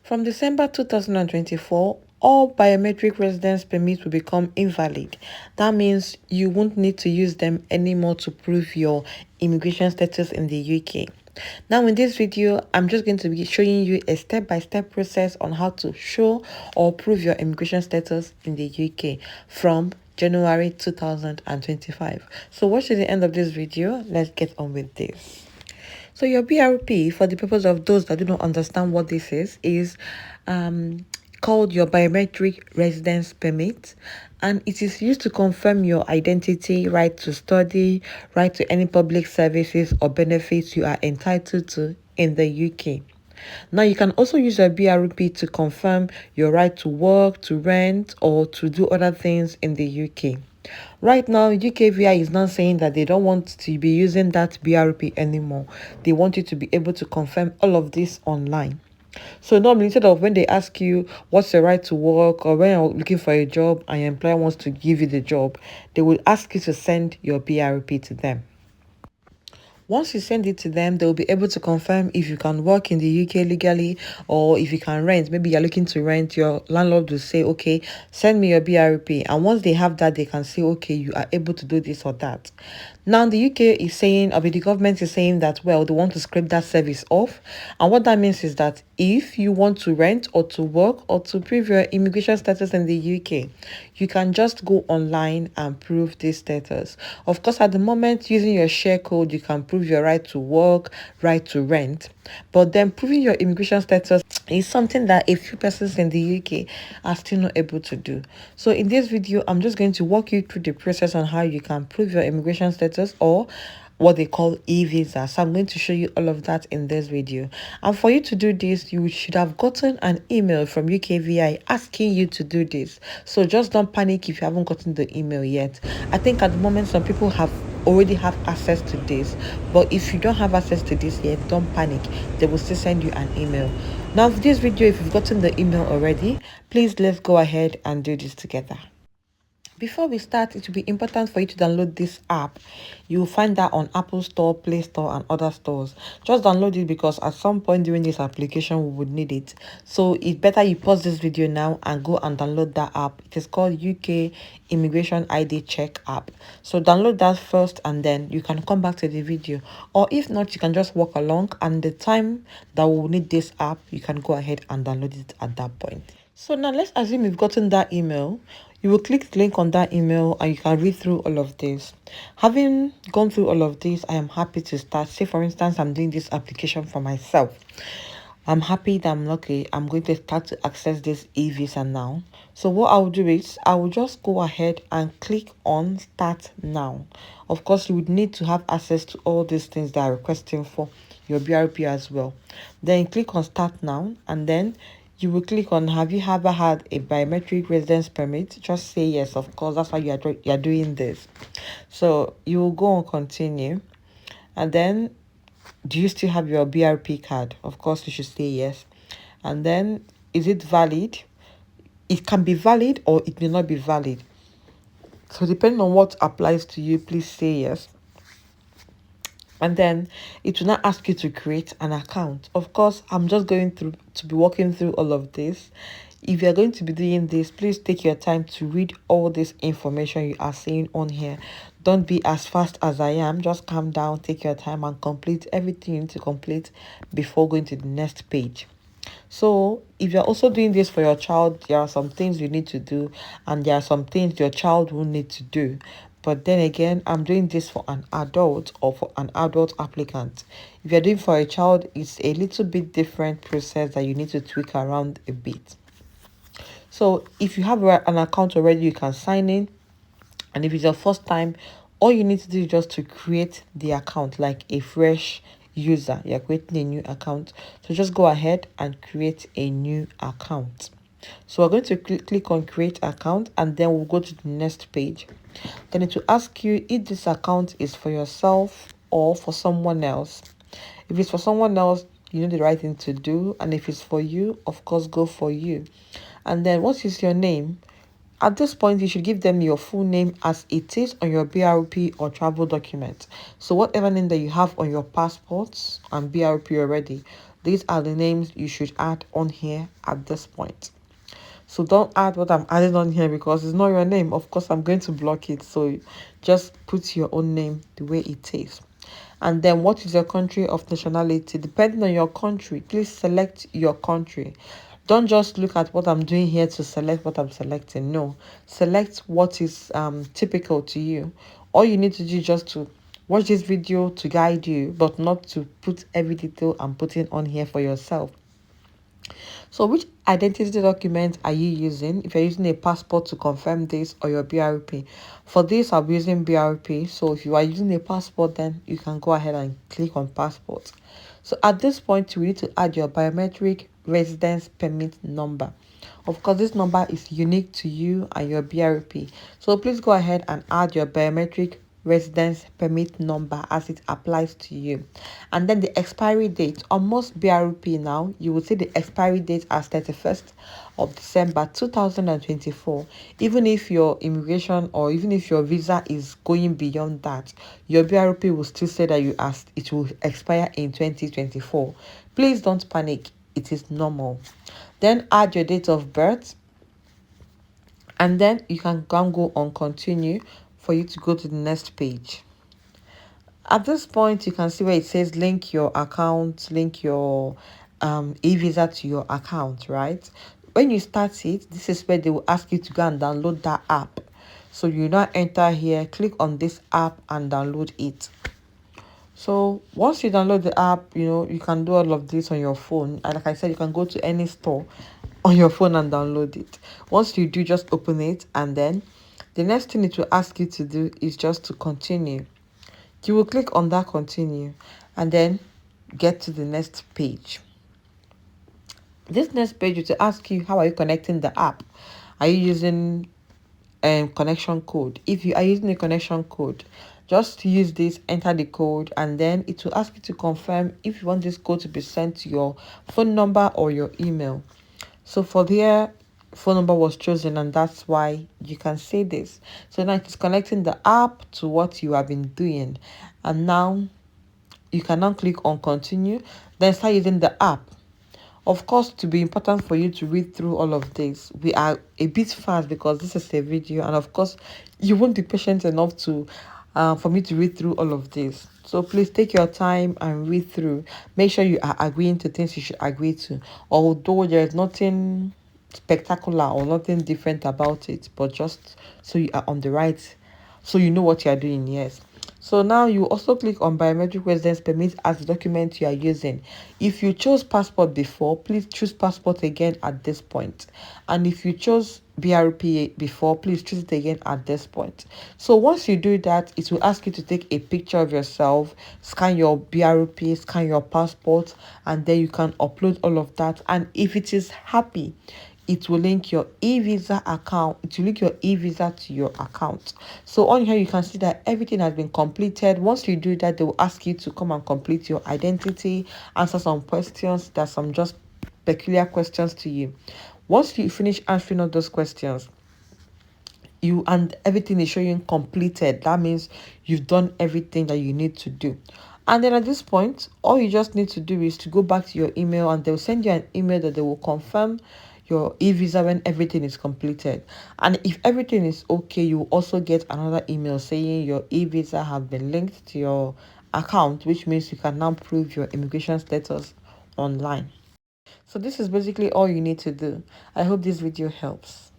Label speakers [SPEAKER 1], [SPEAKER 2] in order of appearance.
[SPEAKER 1] From December 2024, all biometric residence permits will become invalid. That means you won't need to use them anymore to prove your immigration status in the UK. Now in this video, I'm just going to be showing you a step-by-step process on how to show or prove your immigration status in the UK from January 2025. So watch to the end of this video. Let's get on with this. So your BRP, for the purpose of those that do not understand what this is called your biometric residence permit, and it is used to confirm your identity, right to study, right to any public services or benefits you are entitled to in the UK. Now, you can also use your BRP to confirm your right to work, to rent, or to do other things in the UK. Right now, UKVI is not saying that they don't want to be using that BRP anymore. They want you to be able to confirm all of this online. So normally, instead of when they ask you what's your right to work or when you're looking for a job and your employer wants to give you the job, they will ask you to send your BRP to them. Once you send it to them, they'll be able to confirm if you can work in the UK legally or if you can rent. Maybe you're looking to rent, your landlord will say, okay, send me your BRP. And once they have that, they can say, okay, you are able to do this or that. Now, the UK is saying, or the government is saying that, well, they want to scrape that service off. And what that means is that if you want to rent or to work or to prove your immigration status in the UK, you can just go online and prove this status. Of course, at the moment, using your share code, you can prove your right to work, right to rent. But then proving your immigration status is something that a few persons in the UK are still not able to do. So in this video, I'm just going to walk you through the process on how you can prove your immigration status, or what they call e-visa. So I'm going to show you all of that in this video. And for you to do this, you should have gotten an email from UKVI asking you to do this. So just don't panic if you haven't gotten the email yet. I think at the moment some people already have access to this, but if you don't have access to this yet, don't panic. They will still send you an email. Now for this video, if you've gotten the email already, please let's go ahead and do this together. Before we start, it will be important for you to download this app. You will find that on Apple Store, Play Store, and other stores. Just download it because at some point during this application, we would need it. So it's better you pause this video now and go and download that app. It is called UK Immigration ID Check app. So download that first and then you can come back to the video. Or if not, you can just walk along, and the time that we will need this app, you can go ahead and download it at that point. So now let's assume you've gotten that email. You will click the link on that email and you can read through all of this. Having gone through all of this, I am happy to start. Say for instance, I'm doing this application for myself. I'm happy that I'm lucky. I'm going to start to access this e-visa now. So what I will do is I will just go ahead and click on start now. Of course, you would need to have access to all these things that are requesting for your BRP as well. Then click on start now, and then you will click on have you ever had a biometric residence permit. Just say yes, of course, that's why you are doing this. So you will go on continue, and then do you still have your BRP card? Of course you should say yes. And then is it valid? It can be valid or it may not be valid, so depending on what applies to you, please say yes. And then it will not ask you to create an account. Of course, I'm just going to be walking through all of this. If you're going to be doing this, please take your time to read all this information you are seeing on here. Don't be as fast as I am. Just calm down, take your time, and complete everything you need to complete before going to the next page. So if you're also doing this for your child, there are some things you need to do, and there are some things your child will need to do. But then again, I'm doing this for an adult or for an adult applicant. If you're doing for a child, it's a little bit different process that you need to tweak around a bit. So if you have an account already, you can sign in. And if it's your first time, all you need to do is just to create the account like a fresh user. You're creating a new account. So just go ahead and create a new account. So we're going to click on create account, and then we'll go to the next page. Then it will ask you if this account is for yourself or for someone else. If it's for someone else, you know the right thing to do. And if it's for you, of course, go for you. And then what is your name? At this point, you should give them your full name as it is on your BRP or travel document. So whatever name that you have on your passports and BRP already, These are the names you should add on here at this point. So don't add what I'm adding on here because it's not your name. Of course, I'm going to block it. So just put your own name the way it is. And then what is your country of nationality? Depending on your country, please select your country. Don't just look at what I'm doing here to select what I'm selecting. No, select what is typical to you. All you need to do is just to watch this video to guide you, but not to put every detail I'm putting on here for yourself. So which identity document are you using? If you're using a passport to confirm this, or your BRP. For this, I'll be using BRP. So if you are using a passport, then you can go ahead and click on passport. So at this point, you need to add your biometric residence permit number. Of course, this number is unique to you and your BRP. So please go ahead and add your biometric residence permit number as it applies to you. And then the expiry date. On most BRP now, you will see the expiry date as 31st of December 2024. Even if your immigration or even if your visa is going beyond that, your BRP will still say that you asked it will expire in 2024. Please don't panic. It is normal. Then add your date of birth, and then you can go on continue for you to go to the next page. At this point, you can see where it says link your account, link your e-visa to your account, right? When you start it, this is where they will ask you to go and download that app. So you now enter here, click on this app and download it. So once you download the app, you can do all of this on your phone. And like I said, you can go to any store on your phone and download it. Once you do, just open it, and then the next thing it will ask you to do is just to continue. You will click on that continue and then get to the next page. This next page will ask you, how are you connecting the app? Are you using connection code? If you are using a connection code, just use this, enter the code, and then it will ask you to confirm if you want this code to be sent to your phone number or your email. So for there, phone number was chosen, and that's why you can say this. So now it is connecting the app to what you have been doing, and now you can now click on continue, then start using the app. Of course, to be important for you to read through all of this, we are a bit fast because this is a video, and of course you won't be patient enough to for me to read through all of this. So please take your time and read through. Make sure you are agreeing to things you should agree to, although there is nothing spectacular or nothing different about it, but just so you are on the right, so you know what you are doing. Yes. So now you also click on biometric residence permit as the document you are using. If you chose passport before, please choose passport again at this point. And if you chose BRP before, please choose it again at this point. So once you do that, it will ask you to take a picture of yourself, scan your BRP, scan your passport, and then you can upload all of that. And if it is happy, it will link your e-visa account. It will link your e-visa to your account. So on here you can see that everything has been completed. Once you do that, they will ask you to come and complete your identity, answer some questions. There's some just peculiar questions to you. Once you finish answering all those questions, and everything is showing completed, that means you've done everything that you need to do. And then at this point, all you just need to do is to go back to your email, and they'll send you an email that they will confirm your e-visa when everything is completed. And if everything is okay, you will also get another email saying your e-visa have been linked to your account, which means you can now prove your immigration status online. So this is basically all you need to do. I hope this video helps.